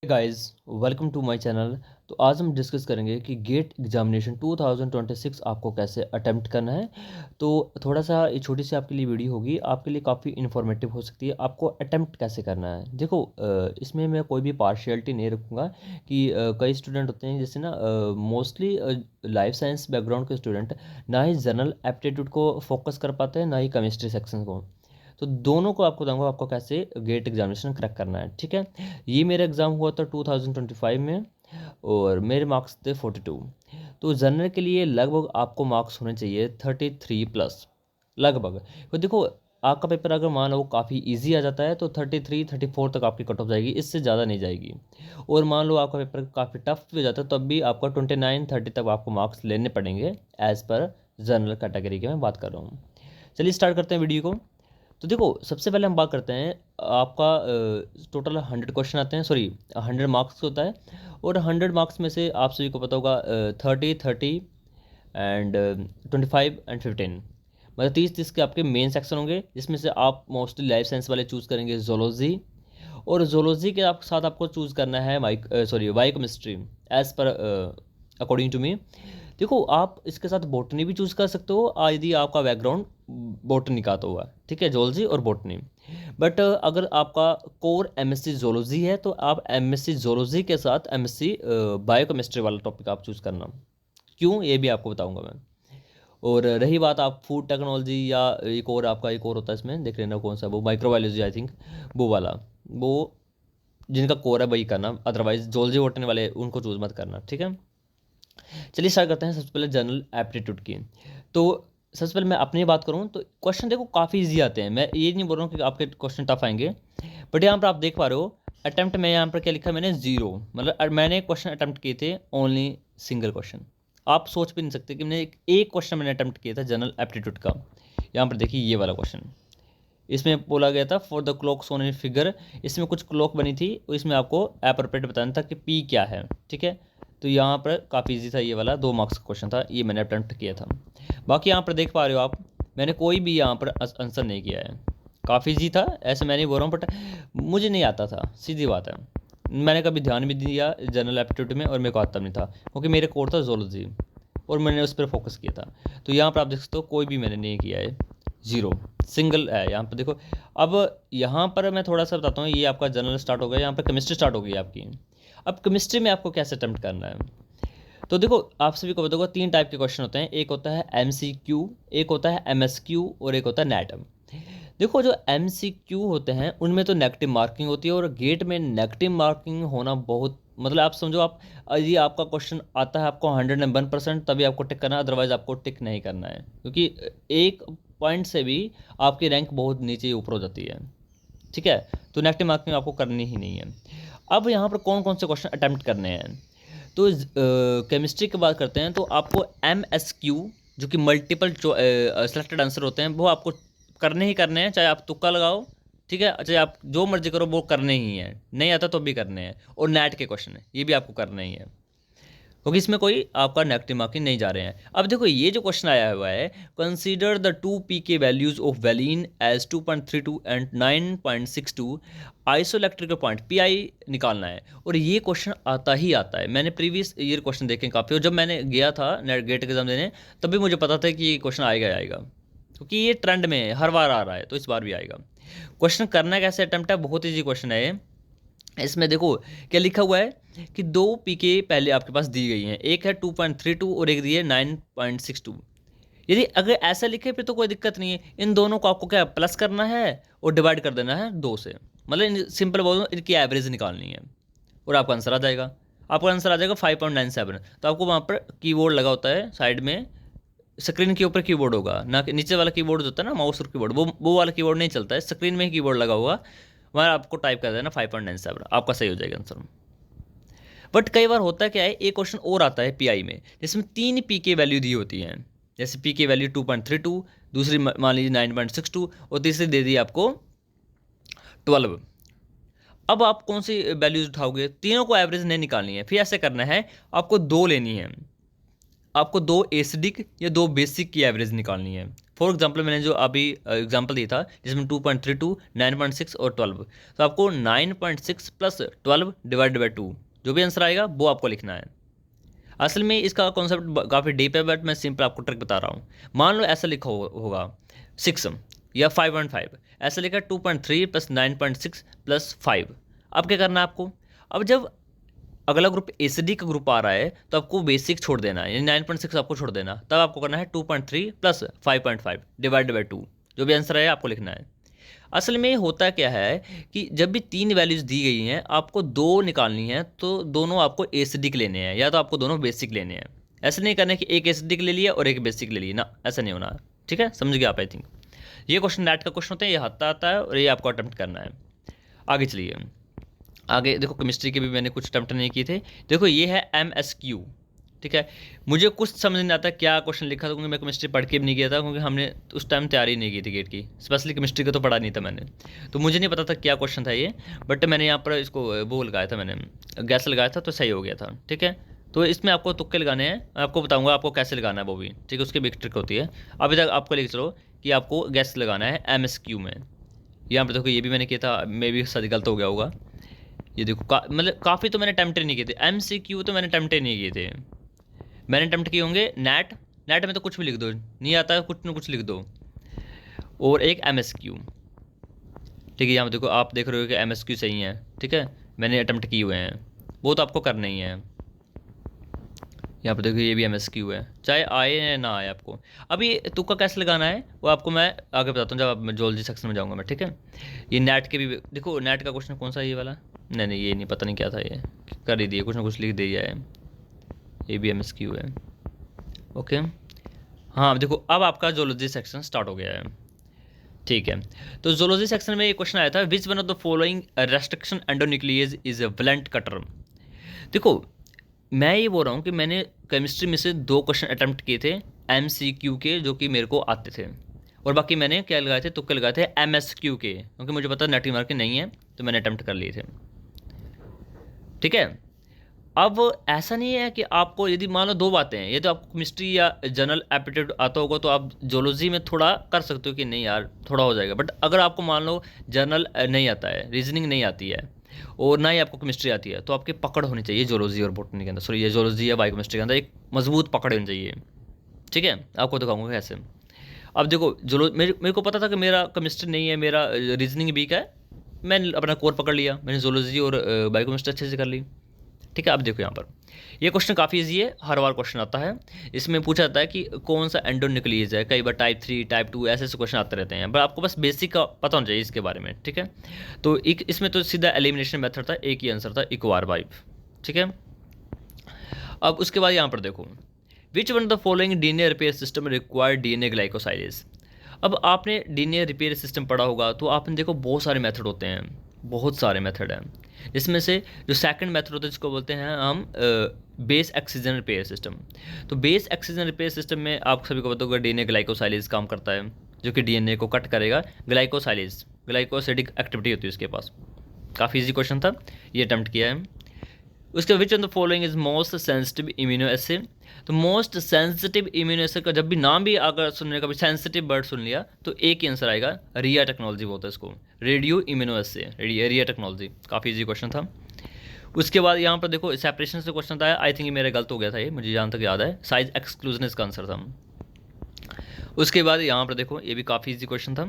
Guys, welcome to my channel. तो आज हम डिस्कस करेंगे कि गेट एग्जामिनेशन 2026 आपको कैसे अटेम्प्ट करना है। तो थोड़ा सा ये छोटी सी आपके लिए वीडियो होगी, आपके लिए काफ़ी इन्फॉर्मेटिव हो सकती है। आपको अटेम्प्ट कैसे करना है, देखो इसमें मैं कोई भी पार्शियलिटी नहीं रखूँगा कि कई स्टूडेंट होते हैं जैसे ना मोस्टली लाइफ साइंस बैकग्राउंड के स्टूडेंट ना ही जनरल एप्टीट्यूड को फोकस कर पाते हैं, ना ही केमिस्ट्री सेक्शन को। तो दोनों को आपको बताऊंगा आपको कैसे गेट एग्जामिनेशन क्रैक करना है। ठीक है, ये मेरा एग्ज़ाम हुआ था 2025 में और मेरे मार्क्स थे 42। तो जनरल के लिए लगभग आपको मार्क्स होने चाहिए 33 प्लस लगभग। तो देखो, आपका पेपर अगर मान लो काफ़ी इजी आ जाता है तो 33 34 तक आपकी कट ऑफ जाएगी, इससे ज़्यादा नहीं जाएगी। और मान लो आपका पेपर काफ़ी टफ भी हो जाता है तब भी आपका 29 30 तक आपको मार्क्स लेने पड़ेंगे एज़ पर जनरल कैटेगरी की मैं बात कर रहा हूँ। चलिए स्टार्ट करते हैं वीडियो को। तो देखो, सबसे पहले हम बात करते हैं आपका टोटल 100 क्वेश्चन आते हैं, सॉरी 100 मार्क्स होता है। और 100 मार्क्स में से आप सभी को पता होगा 30 30 एंड 25 एंड 15, मतलब 30 30 के आपके मेन सेक्शन होंगे, जिसमें से आप मोस्टली लाइफ साइंस वाले चूज़ करेंगे जोलॉजी। और जोलॉजी के साथ आपको चूज़ करना है biochemistry as per according to me. देखो, आप इसके साथ बॉटनी भी चूज़ कर सकते हो यदि आपका बैकग्राउंड बॉटनी का तो हुआ, ठीक है, जोलॉजी और बॉटनी। बट अगर आपका कोर एमएससी जोलॉजी है तो आप एमएससी जोलॉजी के साथ एमएससी बायोकेमिस्ट्री वाला टॉपिक आप चूज़ करना। क्यों, ये भी आपको बताऊंगा मैं। और रही बात आप फूड टेक्नोलॉजी या एक और होता है इसमें, देख लेना कौन सा, वो माइक्रोबायोलॉजी आई थिंक, वो वाला, वो जिनका कोर है वही करना, अदरवाइज जोलॉजी बॉटनी वाले उनको चूज़ मत करना। ठीक है, चलिए स्टार्ट करते हैं सबसे पहले जनरल एप्टीट्यूड की। तो सबसे पहले मैं अपनी बात करूं तो क्वेश्चन देखो काफ़ी इजी आते हैं, मैं ये नहीं बोल रहा हूँ कि आपके क्वेश्चन टफ आएंगे। बट यहाँ पर आप देख पा रहे हो अटैम्प्ट में यहाँ पर क्या लिखा है मैंने, जीरो, मतलब मैंने क्वेश्चन अटैम्प्ट किए थे ओनली सिंगल क्वेश्चन। आप सोच भी नहीं सकते कि मैंने एक क्वेश्चन मैंने अटैम्प्ट किया था जनरल एप्टीट्यूड का। यहाँ पर देखिए ये वाला क्वेश्चन, इसमें बोला गया था for the clock shown in figure. इसमें कुछ क्लॉक बनी थी, इसमें आपको एप्रोप्रिएट बताना था कि पी क्या है। ठीक है, तो यहाँ पर काफ़ी इजी था, ये वाला 2 मार्क्स का क्वेश्चन था, ये मैंने अटेम्प्ट किया था। बाकी यहाँ पर देख पा रहे हो आप, मैंने कोई भी यहाँ पर आंसर नहीं किया है। काफ़ी इजी था, ऐसे मैं नहीं बोल रहा हूँ, बट मुझे नहीं आता था, सीधी बात है। मैंने कभी ध्यान भी नहीं दिया जनरल एप्टीट्यूड में और मेरे को आता नहीं था, क्योंकि मेरे कोर था जोलॉजी और मैंने उस पर फोकस किया था। तो यहाँ पर आप देख सकते हो कोई भी मैंने नहीं किया है, जीरो, सिंगल है यहाँ पर देखो। अब यहाँ पर मैं थोड़ा सा बताता हूँ, ये आपका जनरल स्टार्ट हो गया, यहाँ पर केमिस्ट्री स्टार्ट हो गई आपकी। अब केमिस्ट्री में आपको कैसे अटेम्प्ट करना है, तो देखो आप सभी को बताऊंगा 3 टाइप के क्वेश्चन होते हैं, एक होता है एमसीक्यू, एक होता है एमएसक्यू और एक होता है नेटम। देखो, जो एमसीक्यू होते हैं उनमें तो नेगेटिव मार्किंग होती है, और गेट में नेगेटिव मार्किंग होना बहुत, मतलब आप समझो, आप यदि आपका क्वेश्चन आता है आपको 101% तभी आपको टिक करना है, अदरवाइज आपको टिक नहीं करना है, क्योंकि एक पॉइंट से भी आपकी रैंक बहुत नीचे ऊपर हो जाती है। ठीक है, तो नेगेटिव मार्किंग आपको करनी ही नहीं है। अब यहाँ पर कौन कौन से क्वेश्चन अटैम्प्ट करने हैं, तो केमिस्ट्री की बात करते हैं तो आपको एम एस क्यू, जो कि मल्टीपल सेलेक्टेड आंसर होते हैं, वो आपको करने ही करने हैं, चाहे आप तुक्का लगाओ, ठीक है, चाहे आप जो मर्जी करो, वो करने ही हैं, नहीं आता तो भी करने हैं। और नेट के क्वेश्चन है, ये भी आपको करने ही है, क्योंकि इसमें कोई आपका नेगेटिव मार्किंग नहीं जा रहे हैं। अब देखो ये जो क्वेश्चन आया हुआ है, consider the 2 pK values of valine as 2.32 and 9.62 isoelectric point, pI निकालना है। और ये क्वेश्चन आता ही आता है, मैंने प्रीवियस ईयर क्वेश्चन देखे काफ़ी, और जब मैंने गया था नेट गेट एग्जाम देने तभी मुझे पता था कि ये क्वेश्चन आएगा आएगा, क्योंकि ये ट्रेंड में है, हर बार आ रहा है, तो इस बार भी आएगा। क्वेश्चन करना कैसे अटेम्प्ट है, बहुत ईजी क्वेश्चन है ये। इसमें देखो क्या लिखा हुआ है कि 2 पीके पहले आपके पास दी गई हैं, एक है 2.32 और एक दी है 9.62। यदि अगर ऐसा लिखे फिर तो कोई दिक्कत नहीं है, इन दोनों को आपको क्या प्लस करना है और डिवाइड कर देना है 2 से, मतलब सिंपल बोलो इनकी एवरेज निकालनी है और आपका आंसर आ जाएगा। आपका आंसर आ जाएगा 5.97। तो आपको वहाँ पर कीबोर्ड लगा होता है साइड में, स्क्रीन के ऊपर कीबोर्ड होगा, ना कि नीचे वाला कीबोर्ड जो होता है ना माउस और कीबोर्ड, वो वाला कीबोर्ड नहीं चलता है, स्क्रीन में ही कीबोर्ड लगा होगा, वहाँ आपको टाइप कर देना 5.97, आपका सही हो जाएगा आंसर। बट कई बार होता है क्या है, एक क्वेश्चन और आता है पीआई में जिसमें 3 पी के वैल्यू दी होती हैं, जैसे पी के वैल्यू 2.32, दूसरी मान लीजिए 9.62 और तीसरी दे दी आपको 12। अब आप कौन सी वैल्यूज उठाओगे, तीनों को एवरेज नहीं निकालनी है, फिर ऐसे करना है, आपको 2 लेनी है, आपको 2 एसिडिक या 2 बेसिक की एवरेज निकालनी है। फॉर एग्जांपल मैंने जो अभी एग्जांपल दिया था जिसमें 2.32, 9.6 और 12, तो आपको 9.6 प्लस 12 डिवाइड बाई 2 जो भी आंसर आएगा वो आपको लिखना है। असल में इसका कॉन्सेप्ट काफ़ी डीप है, बट मैं सिंपल आपको ट्रिक बता रहा हूँ। मान लो ऐसा लिखा होगा 6 या 5.5, ऐसा लिखा 2.3 प्लस 9.6 प्लस 5। अब क्या करना है आपको, अब जब अगला ग्रुप एसिडी का ग्रुप आ रहा है तो आपको बेसिक छोड़ देना है, यानी 9.6 आपको छोड़ देना, तब आपको करना है 2.3 प्लस 5.5 डिवाइड बाई 2, जो भी आंसर है आपको लिखना है। असल में होता क्या है कि जब भी 3 वैल्यूज दी गई हैं आपको 2 निकालनी है, तो दोनों आपको एसिडिक लेने हैं या तो आपको दोनों बेसिक लेने हैं। ऐसा नहीं करना कि एक एसिडिक ले लिया और एक बेसिक ले लिया ना, ऐसा नहीं होना। ठीक है, समझ गया आप आई थिंक। ये क्वेश्चन नेट का क्वेश्चन होता है, ये आता है और ये आपको अटेम्प्ट करना है। आगे चलिए, आगे देखो केमिस्ट्री के भी मैंने कुछ अटेम्प्ट नहीं किए थे। देखो ये है MSQ। ठीक है, मुझे कुछ समझ नहीं आता क्या क्वेश्चन लिखा था, क्योंकि मैं केमिस्ट्री पढ़ के भी नहीं गया था, क्योंकि हमने उस टाइम तैयारी नहीं की थी गेट की, स्पेशली केमिस्ट्री का तो पढ़ा नहीं था मैंने, तो मुझे नहीं पता था क्या क्वेश्चन था ये। बट मैंने यहाँ पर इसको वो लगाया था, मैंने गैस लगाया था तो सही हो गया था। ठीक है, तो इसमें आपको तुक्के लगाने हैं, मैं आपको बताऊँगा आपको कैसे लगाना है वो भी। ठीक है, उसकी भी एक ट्रिक होती है। अभी तक आपको लिख चलो कि आपको गैस लगाना है MSQ में। यहाँ पर देखो ये भी मैंने किया था, मे भी सही गलत हो गया होगा। ये देखो मतलब काफ़ी तो मैंने अटेम्प्ट नहीं किए थे। MCQ तो मैंने अटेम्प्ट ही नहीं किए थे, मैंने अटेम्प्ट किए होंगे नेट में तो कुछ भी लिख दो, नहीं आता है कुछ ना कुछ लिख दो, और एक MSQ। ठीक है, यहाँ पे देखो आप देख रहे हो कि MSQ सही है। ठीक है, मैंने अटेम्प्ट किए हुए हैं, वो तो आपको करना ही है। यहाँ पर देखो ये भी MSQ है, चाहे आए या ना आए आपको। अभी तुक्का कैसे लगाना है वो आपको मैं आगे बताता हूँ जब मैं जूलॉजी सेक्शन में जाऊँगा मैं। ठीक है, ये नेट के भी देखो, नेट का क्वेश्चन कौन सा है ये वाला, नहीं ये नहीं, पता नहीं क्या था, ये कर ही दिए, कुछ ना कुछ लिख दिया है। ये भी MSQ है। ओके, हाँ देखो अब आपका जूलॉजी सेक्शन स्टार्ट हो गया है। ठीक है, तो जूलॉजी सेक्शन में ये क्वेश्चन आया था, which one of the following restriction endonuclease is a valent cutter. देखो मैं ये बोल रहा हूँ कि मैंने केमिस्ट्री में से 2 क्वेश्चन अटैम्प्ट किए थे MCQ के, जो कि मेरे को आते थे, और बाकी मैंने क्या लगाए थे, तुक्के लगाए थे MSQ के, क्योंकि मुझे पता नेट मार्क नहीं है तो मैंने अटैम्प्ट कर लिए थे। ठीक है, अब ऐसा नहीं है कि आपको यदि मान लो 2 बातें हैं, ये तो आपको केमिस्ट्री या जनरल एप्टीट्यूड आता होगा तो आप जोलॉजी में थोड़ा कर सकते हो कि नहीं यार थोड़ा हो जाएगा। बट अगर आपको मान लो जनरल नहीं आता है, रीजनिंग नहीं आती है, और ना ही आपको केमिस्ट्री आती है, तो आपकी पकड़ होनी चाहिए जोलॉजी और बॉटनी के अंदर, सॉरी ये जोलॉजी या बायोकेमिस्ट्री के अंदर एक मजबूत पकड़ होनी चाहिए। ठीक है, आपको दिखाऊंगा कैसे। अब देखो मेरे को पता था कि मेरा केमिस्ट्री नहीं है, मेरा रीजनिंग वीक है, मैंने अपना कोर पकड़ लिया, मैंने जोलॉजी और बायोकेमिस्ट्री अच्छे से कर ली। ठीक है, अब देखो यहाँ पर ये क्वेश्चन काफ़ी ईजी है, हर बार क्वेश्चन आता है। इसमें पूछा जाता है कि कौन सा एंडोन्यूक्लियस है, कई बार टाइप 3 टाइप 2 ऐसे ऐसे क्वेश्चन आते रहते हैं, बट आपको बस बेसिक का पता होना चाहिए इसके बारे में। ठीक है, तो एक इसमें तो सीधा एलिमिनेशन मेथड था, एक ही आंसर था इक्वार वाइब। ठीक है, अब उसके बाद यहाँ पर देखो, which one of the following DNA repair system required DNA glycosylase. अब आपने डीएनए रिपेयर सिस्टम पढ़ा होगा, तो आपने देखो बहुत सारे मेथड होते हैं, बहुत सारे मेथड हैं, जिसमें से जो सेकंड मेथड होता है जिसको बोलते हैं हम बेस ऑक्सीजन रिपेयर सिस्टम। तो बेस ऑक्सीजन रिपेयर सिस्टम में आप सभी को पता होगा डीएनए ग्लाइकोसाइलेज काम करता है, जो कि डीएनए को कट करेगा। ग्लाइकोसाइलेज ग्लाइकोसिडिक एक्टिविटी होती है उसके पास। काफ़ी इजी क्वेश्चन था, ये अटेम्प्ट किया है। उसके which on the following is most sensitive amino acid. तो मोस्ट सेंसिटिव इम्यूनो एसिड का जब भी नाम भी अगर सुनने का भी सेंसिटिव वर्ड सुन लिया तो एक ही आंसर आएगा, रिया टेक्नोलॉजी बोलता है इसको, रेडियो इम्यूनो एसिड, रिया टेक्नोलॉजी। काफ़ी इजी क्वेश्चन था। उसके बाद यहाँ पर देखो सेपरेशन से क्वेश्चन था, आई थिंक मेरा गलत हो गया था ये, मुझे जहाँ तक याद है साइज एक्सक्लूजन इसका आंसर था। उसके बाद यहाँ पर देखो ये भी काफ़ी इजी क्वेश्चन था,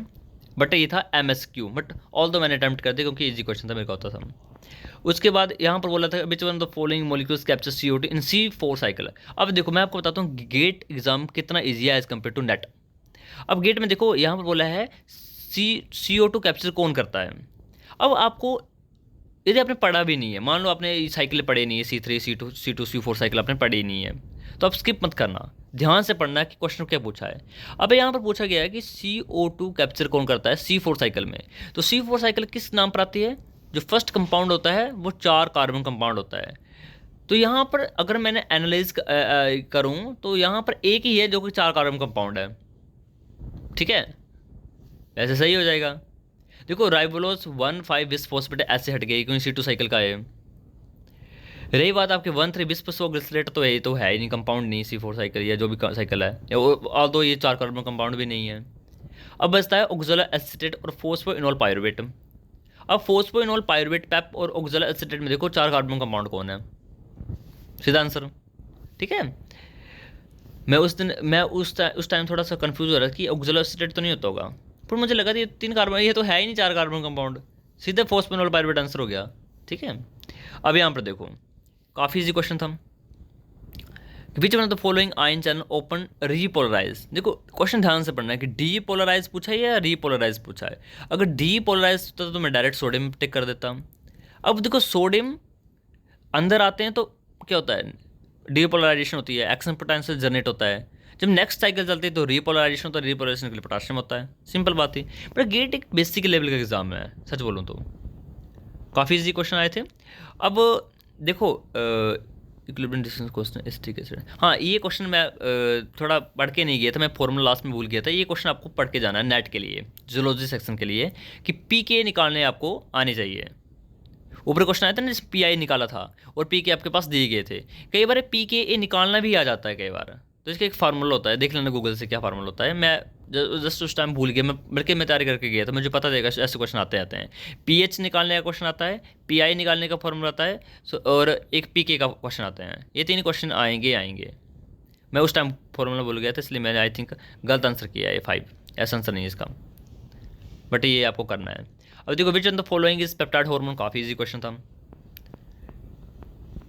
बट ये था MSQ, बट ऑल दो मैंने अटैम्प्ट कर दिया क्योंकि इजी क्वेश्चन था, मेरे को आता था। उसके बाद यहाँ पर बोला था which one of the following molecules capture CO2 in C4 cycle. अब देखो मैं आपको बताता हूँ गेट एग्जाम कितना ईजी है एज कम्पेयर टू नेट। अब गेट में देखो यहाँ पर बोला है CO2 कैप्चर कौन करता है। अब आपको यदि आपने पढ़ा भी नहीं है, मान लो आपने साइकिल पढ़े नहीं है, C3 C2 C2 C4 cycle आपने पढ़ी नहीं है, तो आप स्किप मत करना, ध्यान से पढ़ना कि क्वेश्चन क्या पूछा है। अब यहाँ पर पूछा गया है कि CO2 कैप्चर कौन करता है C4 साइकिल में। तो C4 साइकिल किस नाम पर आती है, जो फर्स्ट कंपाउंड होता है वो 4 कार्बन कंपाउंड होता है। तो यहाँ पर अगर मैंने एनालाइज करूँ तो यहाँ पर एक ही है जो कि 4 कार्बन कंपाउंड है। ठीक है, ऐसे सही हो जाएगा। देखो राइबोलोस 1,5 बिस फॉस्फेट ऐसे हट गई क्योंकि C2 साइकिल का है। रही बात आपके 1,3 बिस्मुथ ग्लिसरेट, तो ये तो है ही नहीं, कंपाउंड नहीं, C4 साइकिल या जो भी साइकिल है, ऑल्दो ये 4 कार्बन कंपाउंड भी नहीं है। अब बचता है ऑक्सैलिक एसीटेट और फॉस्फोइनोल पायरुवेट। अब फॉस्फोइनोल पायरुवेट, पेप और ऑक्सैलिक एसीटेट में देखो 4 कार्बन कंपाउंड कौन है, सीधा आंसर। ठीक है, मैं उस टाइम थोड़ा सा कंफ्यूज हो रहा था कि ऑक्सैलिक एसीटेट तो नहीं होता होगा, पर मुझे लगा ये 3 कार्बन, ये तो है ही नहीं 4 कार्बन कंपाउंड, सीधे फॉस्फोइनोल पायरुवेट आंसर हो गया। ठीक है, अब यहाँ पर देखो काफ़ी इजी क्वेश्चन था। Which one of the following ion channel open repolarise. देखो क्वेश्चन ध्यान से पढ़ना है कि डीपोलराइज पूछा है या रीपोलराइज पूछा है। अगर डीपोलराइज होता तो मैं डायरेक्ट सोडियम टिक कर देता। अब देखो सोडियम अंदर आते हैं तो क्या होता है, डीपोलराइजेशन होती है, एक्शन पोटेंशियल जनरेट होता है। जब नेक्स्ट साइकिल चलती है तो रीपोलराइजेशन होता है, रीपोलराइजेशन के लिए पोटाशियम होता है, सिंपल बात है। बट गेट एक बेसिक लेवल का एग्जाम है, सच बोलूँ तो काफ़ी इजी क्वेश्चन आए थे। अब देखो इक्विलिब्रियम डिस्टेंस क्वेश्चन इस तरीके से, हाँ ये क्वेश्चन मैं थोड़ा पढ़ के नहीं गया था, मैं फॉर्मूला लास्ट में भूल गया था। ये क्वेश्चन आपको पढ़ के जाना है नेट के लिए, जूलॉजी सेक्शन के लिए, कि पी के निकालने आपको आने चाहिए। ऊपर क्वेश्चन आया था ना, जैसे पी आई निकाला था और पी के आपके पास दिए गए थे, कई बार पी के ए निकालना भी आ जाता है कई बार, तो इसका एक फार्मूला होता है, देख लेना गूगल से क्या फार्मूला होता है। मैं जस्ट उस टाइम भूल गया, मैं बल्कि मैं तैयारी करके गया था, मुझे पता देगा ऐसे क्वेश्चन आते हैं। पी एच निकालने का क्वेश्चन आता है, पी आई निकालने का फॉर्मूला आता है, और एक पी के का क्वेश्चन आता है। ये 3 क्वेश्चन आएंगे। मैं उस टाइम फॉर्मूला भूल गया था, इसलिए मैंने आई थिंक गलत आंसर किया है, 5 ऐसा आंसर नहीं है इसका, बट ये आपको करना है। अब देखो which one the following is peptide hormone, काफ़ी इजी क्वेश्चन था।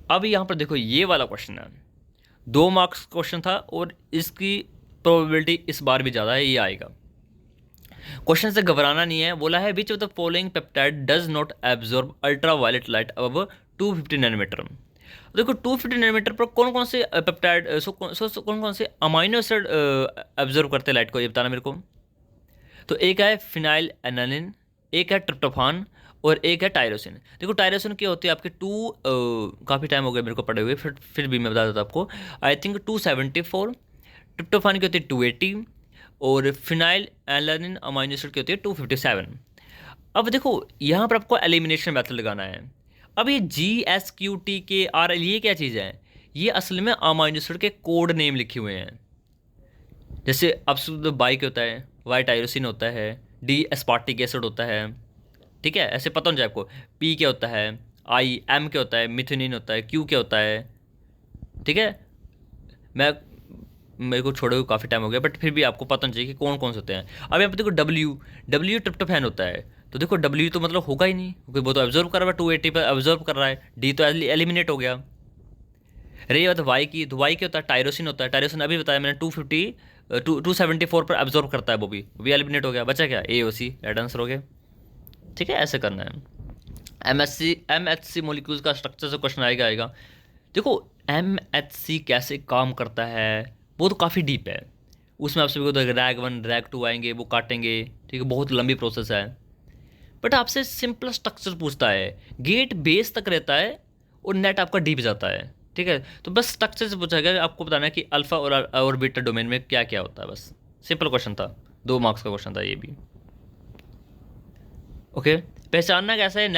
अब यहाँ पर देखो ये वाला क्वेश्चन है, 2 मार्क्स क्वेश्चन था और इसकी प्रोबेबिलिटी इस बार भी ज़्यादा है, ये आएगा। क्वेश्चन से घबराना नहीं है, बोला है which of the following peptide does not absorb ultra violet light अब 250 नैनोमीटर। देखो 250 नैनोमीटर पर कौन कौन से पेप्टाइड कौन कौन से अमाइनो एसिड एब्जॉर्ब करते हैं लाइट को, ये बताना मेरे को। तो एक है फिनाइल एनालिन, एक है ट्रिप्टोफान और एक है टायरोसिन। देखो टायरोसिन की होती है आपके काफ़ी टाइम हो गया मेरे को पढ़े हुए, फिर भी मैं बता देता आपको, आई थिंक 274। ट्रिप्टोफान की होती है 280 और फिनाइल एलानिन अमाइनो एसिड की होती है 257। अब देखो यहाँ पर आपको एलिमिनेशन मेथड लगाना है। अब ये GSQTKR ये क्या चीज़ है, ये असल में अमाइनो एसिड के कोड नेम लिखे हुए हैं। जैसे अब बाई क्या होता है, वाई टायरोसिन होता है, डी एस्पार्टिक एसिड होता है, ठीक है, ऐसे पता हो जाए आपको। पी क्या होता है, आई एम क्या होता है, मिथेनिन होता है, क्यू क्या होता है, ठीक है। मेरे को छोड़े हुए काफ़ी टाइम हो गया, बट फिर भी आपको पता होना चाहिए कि कौन कौन से होते हैं। अब यहाँ पर देखो डब्ल्यू ट्रिप्टोफैन होता है, तो देखो डब्ल्यू तो मतलब होगा ही नहीं क्योंकि वो तो ऑब्जर्व कर रहा है, 280 पर ऑब्जर्व कर रहा है, डी तो एलिमिनेट हो गया। रही बात वाई की, तो वाई क्या होता है, टायरोसिन होता है, टायरोसिन अभी बताया मैंने 274 पर ऑब्जर्व करता है, वो भी एलिमिनेट हो गया, बचा क्या, AOC, राइट आंसर हो गया। ठीक है, ऐसे करना है। MHC मॉलिक्यूल्स का स्ट्रक्चर से क्वेश्चन आएगा। देखो MHC कैसे काम करता है वो तो काफ़ी डीप है, उसमें आपसे रैग 1 रैग 2 आएंगे, वो काटेंगे, ठीक है, बहुत लंबी प्रोसेस है। बट आपसे सिंपल स्ट्रक्चर पूछता है, गेट बेस तक रहता है और नेट आपका डीप जाता है, ठीक है। तो बस स्ट्रक्चर से पूछा गया, आपको बताना है कि अल्फा और बीटा डोमेन में क्या क्या होता है, बस सिंपल क्वेश्चन था, 2 मार्क्स का क्वेश्चन था ये भी। ओके, पहचानना कैसा है,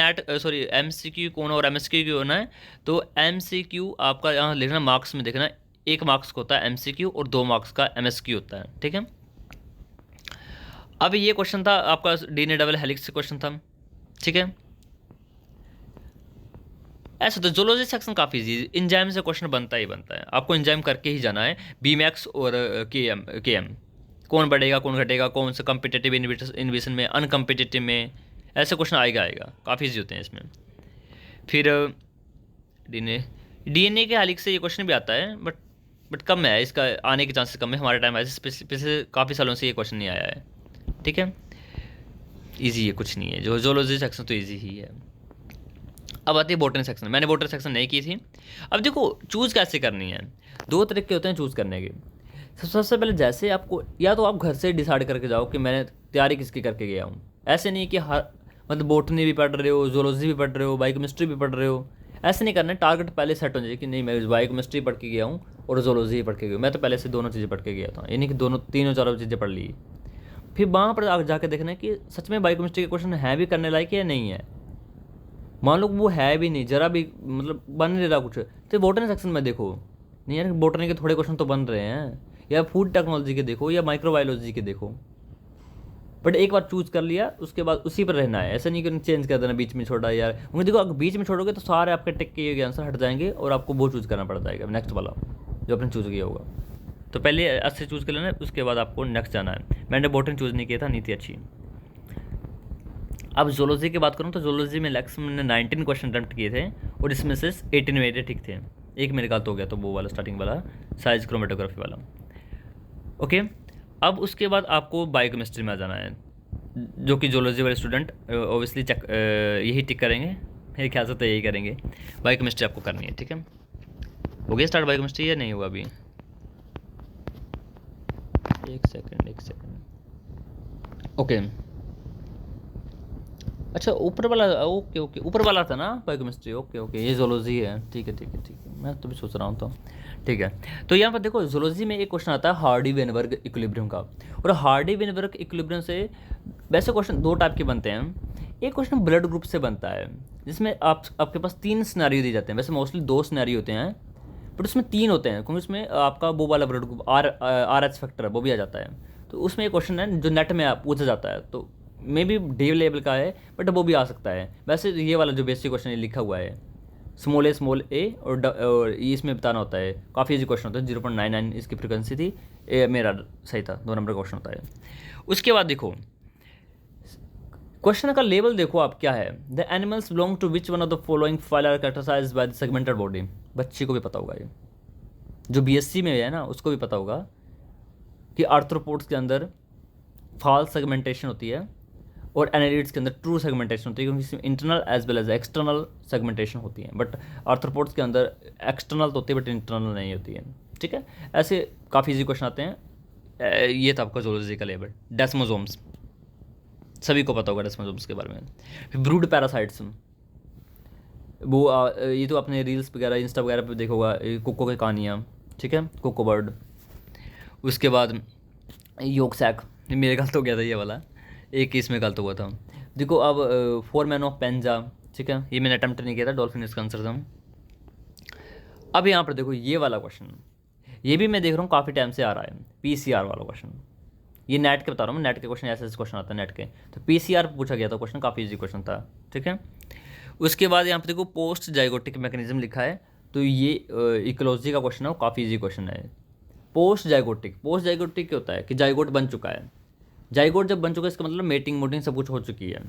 MCQ कौन और MSQ कौन है। तो MCQ आपका यहाँ लिखना, मार्क्स में देखना, 1 मार्क्स का होता है MCQ और 2 मार्क्स का MSQ होता है, ठीक है। अब ये क्वेश्चन था आपका DNA डबल हेलिक्स से क्वेश्चन था, ठीक है। ऐसा तो जूलॉजी सेक्शन काफ़ी इजी, इंजाइम से क्वेश्चन बनता ही बनता है, आपको इंजाइम करके ही जाना है। BMAX और KM कौन बढ़ेगा कौन घटेगा, कौन सा कम्पिटेटिव इन्वेशन में, अनकम्पिटेटिव में, ऐसे क्वेश्चन आएगा, काफ़ी इजी होते हैं इसमें। फिर DNA के हेलिक्स से ये क्वेश्चन भी आता है, बट कम है, इसका आने के चांसेस कम है, हमारे टाइम ऐसे पिछले काफ़ी सालों से ये क्वेश्चन नहीं आया है, ठीक है। ईजी है, कुछ नहीं है, जो जूलॉजी सेक्शन तो ईजी ही है। अब आती है बॉटनी सेक्शन, मैंने बॉटनी सेक्शन नहीं की थी। अब देखो चूज़ कैसे करनी है, 2 तरीके होते हैं चूज़ करने के। सबसे पहले जैसे आपको, या तो आप घर से डिसाइड करके जाओ कि मैंने तैयारी किसकी करके गया हूँ, ऐसे नहीं कि हर मतलब बॉटनी भी पढ़ रहे हो, जूलॉजी भी पढ़ रहे हो, बायोकेमिस्ट्री भी पढ़ रहे हो, ऐसे नहीं करना है। टारगेट पहले सेट हो जाए कि नहीं मैं बायोकेमिस्ट्री पढ़ के गया हूँ और जूलॉजी पढ़ के गया, मैं तो पहले से दोनों चीज़ें पढ़ के गया था, यानी कि तीनों चारों चीज़ें पढ़ ली। फिर वहाँ पर जाकर देखना है कि सच में बायोकेमिस्ट्री के क्वेश्चन है भी करने लायक या नहीं है। मान लो वो है भी नहीं, जरा भी मतलब बन नहीं रहा कुछ, तो बॉटनी सेक्शन में देखो, नहीं यार बॉटनी के थोड़े क्वेश्चन तो बन रहे हैं, या फूड टेक्नोलॉजी के देखो या माइक्रोबायोलॉजी के देखो। बट एक बार चूज कर लिया उसके बाद उसी पर रहना है, ऐसा नहीं कि चेंज कर देना बीच में छोड़ा यार, क्योंकि देखो अगर बीच में छोड़ोगे तो सारे आपके टिक के आंसर हट जाएंगे और आपको वो चूज़ करना पड़ जाएगा नेक्स्ट वाला जो आपने चूज़ किया होगा। तो पहले अच्छे चूज़ कर लेना, उसके बाद आपको नेक्स्ट जाना है। मैंने बॉटनी चूज़ नहीं किया था, नीति अच्छी। अब जोलॉजी की बात करूँ तो जोलॉजी में लैक्स मैंने 19 क्वेश्चन अटैम्प्ट किए थे और इसमें से 18 मेरे ठीक थे, एक मेरे गलत हो गया तो वो वाला स्टार्टिंग वाला साइज क्रोमेटोग्राफी वाला। ओके, अब उसके बाद आपको बायोकेमिस्ट्री में आ जाना है, जो कि जोलॉजी वाले स्टूडेंट ऑब्वियसली चेक यही टिक करेंगे, मेरे ख्याल से तो यही करेंगे। बायोकेमिस्ट्री आपको करनी है, ठीक है। हो गया स्टार्ट बायोकेमिस्ट्री या नहीं हुआ अभी? एक सेकंड। ओके, अच्छा ऊपर वाला, ओके ऊपर वाला था ना बायोकेमिस्ट्री, ओके ये जोलॉजी है, ठीक है, मैं तो भी सोच रहा हूँ तो ठीक है। तो यहाँ पर देखो जोलॉजी में एक क्वेश्चन आता है हार्डी वेनबर्ग इक्विलिब्रियम का, और हार्डी वेनबर्ग इक्विलिब्रियम से वैसे क्वेश्चन दो टाइप के बनते हैं। एक क्वेश्चन ब्लड ग्रुप से बनता है जिसमें आपके पास 3 सिनेरियो दिए जाते हैं, वैसे मोस्टली 2 सिनेरियो होते हैं बट उसमें 3 होते हैं, क्योंकि उसमें आपका वो वाला blood group R H factor है वो भी आ जाता है। तो उसमें एक क्वेश्चन है जो नेट में पूछा जाता है, तो मे बी डी लेवल का है बट वो भी आ सकता है। वैसे ये वाला जो बेसिक क्वेश्चन लिखा हुआ है स्मॉल ए और इसमें बताना होता है, काफ़ी इजी क्वेश्चन होता है, 0.99 इसकी फ्रिक्वेंसी थी, मेरा सही था, 2 नंबर का क्वेश्चन होता है। उसके बाद देखो क्वेश्चन का लेवल देखो आप क्या है, the animals belong to which one of the following phyla are characterized by the segmented body. बच्चे को भी पता होगा, ये जो बीएससी में है ना उसको भी पता होगा कि आर्थ्रोपोड्स के अंदर फॉल्स सेगमेंटेशन होती है और एनालिड्स के अंदर ट्रू सेगमेंटेशन होती है, क्योंकि इसमें internal as well as external segmentation होती है। बट आर्थ्रोपोड्स के अंदर एक्सटर्नल तो होती है बट इंटरनल नहीं होती है, ठीक है। ऐसे काफ़ी इजी क्वेश्चन आते हैं। ये था आपका जोलॉजी का लेवल। डेस्मोजोम्स सभी को पता होगा डेस्मोजोम्स के बारे में। ब्रूड पैरासाइट्स वो ये तो अपने रील्स वगैरह इंस्टा वगैरह पे देखोगा, कोको की कहानियाँ, ठीक है, कोको बर्ड। उसके बाद योग सैक, मेरे गलत हो गया था ये वाला, एक इसमें गलत हुआ था। देखो अब 4 मैन ऑफ पेंजा, ठीक है, ये मैंने अटैम्प्ट नहीं किया था, डॉल्फिन इसका आंसर था। अब यहाँ पर देखो ये वाला क्वेश्चन, ये भी मैं देख रहा हूँ काफ़ी टाइम से आ रहा है, पीसीआर वाला क्वेश्चन। ये नेट के बता रहा हूँ, नेट के क्वेश्चन ऐसे क्वेश्चन आता है नेट के, तो पीसीआर पूछा गया था क्वेश्चन, काफ़ी इजी क्वेश्चन था, ठीक है। उसके बाद यहाँ पर देखो पोस्ट जाइगोटिक मैकेनिज्म लिखा है, तो ये इकोलॉजी का क्वेश्चन है, वो काफ़ी इजी क्वेश्चन है। पोस्ट जाइगोटिक क्या होता है कि जाइगोट बन चुका है, जाइगोट जब बन चुका है इसका मतलब मेटिंग मोटिंग सब कुछ हो चुकी है,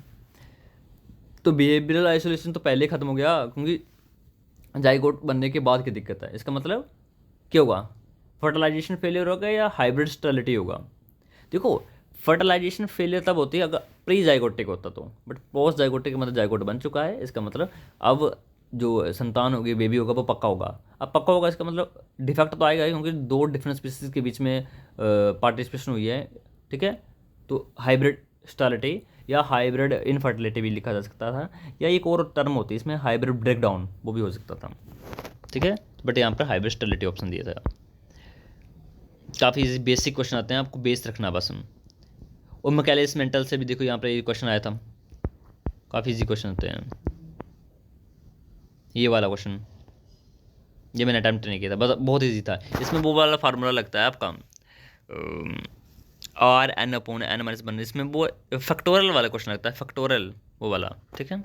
तो बिहेवियरल आइसोलेशन तो पहले ख़त्म हो गया, क्योंकि जाइगोट बनने के बाद की दिक्कत है। इसका मतलब क्या होगा, फर्टिलाइजेशन फेलियर होगा या हाइब्रिड स्टेरिलिटी होगा। देखो फर्टिलाइजेशन फेलियर तब होती है अगर प्री जाइगोटिक होता तो, बट पोस्ट जाइगोटिक मतलब जाइगोट बन चुका है, इसका मतलब अब जो संतान होगी, बेबी होगा, वो पक्का होगा। अब पक्का होगा इसका मतलब डिफेक्ट तो आएगा ही, क्योंकि 2 डिफरेंट स्पीसीज के बीच में पार्टिसिपेशन हुई है, ठीक है। तो हाइब्रिड स्टेरिलिटी या हाइब्रिड इनफर्टिलिटी भी लिखा जा सकता था, या एक और टर्म होती है इसमें हाइब्रिड ब्रेकडाउन, वो भी हो सकता था, ठीक है। बट यहाँ पर हाइब्रिड स्टेरिलिटी ऑप्शन दिया था। काफ़ी बेसिक क्वेश्चन आते हैं, आपको बेस रखना बस। और मैकेलिस मेंटल से भी देखो यहाँ पर ये क्वेश्चन आया था, काफ़ी इजी क्वेश्चन होते हैं। ये वाला क्वेश्चन ये मैंने अटैम्प्ट नहीं किया था, बस बहुत ईजी था। इसमें वो वाला फार्मूला लगता है आपका R N upon N minus one, इसमें वो फैक्टोरियल वाला क्वेश्चन लगता है, फैक्टोरियल वो वाला, ठीक है,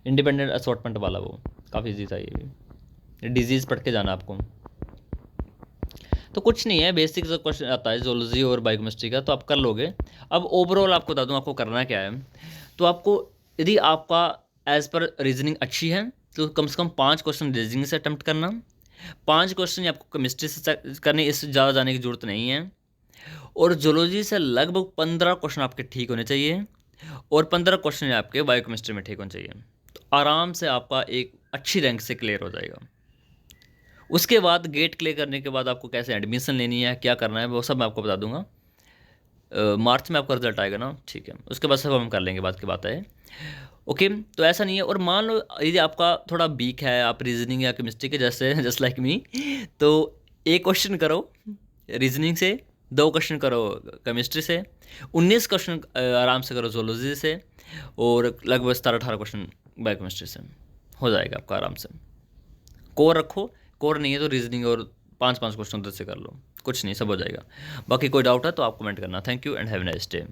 इंडिपेंडेंट असॉर्टमेंट वाला, वो काफ़ी ईजी था। ये डिजीज़ पढ़ के जाना आपको, तो कुछ नहीं है, बेसिक जो क्वेश्चन आता है जोलॉजी और बायोकेमिस्ट्री का तो आप कर लोगे। अब ओवरऑल आपको बता दूं आपको करना क्या है। तो आपको यदि आपका एज पर रीजनिंग अच्छी है तो कम से कम 5 क्वेश्चन रीजनिंग से अटैम्प्ट करना, 5 क्वेश्चन आपको केमिस्ट्री से करने, इससे ज़्यादा जाने की जरूरत नहीं है। और जोलॉजी से लगभग 15 क्वेश्चन आपके ठीक होने चाहिए और 15 क्वेश्चन आपके बायोकेमिस्ट्री में ठीक होने चाहिए, तो आराम से आपका एक अच्छी रैंक से क्लियर हो जाएगा। उसके बाद गेट क्लियर करने के बाद आपको कैसे एडमिशन लेनी है, क्या करना है, वो सब मैं आपको बता दूंगा। मार्च में आपका रिजल्ट आएगा ना, ठीक है, उसके बाद सब हम कर लेंगे, बात की बात है। ओके, तो ऐसा नहीं है। और मान लो यदि आपका थोड़ा वीक है, आप रीजनिंग या केमिस्ट्री के जैसे जस्ट लाइक मी, तो एक क्वेश्चन करो रीजनिंग से, 2 क्वेश्चन करो केमिस्ट्री से, 19 क्वेश्चन आराम से करो जोलॉजी से, और लगभग 17-18 क्वेश्चन बायोकेमिस्ट्री से हो जाएगा आपका आराम से। कोर रखो, कोर नहीं है तो रीजनिंग और 5 5 क्वेश्चन उधर से कर लो, कुछ नहीं, सब हो जाएगा। बाकी कोई डाउट है तो आप कमेंट करना। Thank you and have a nice day.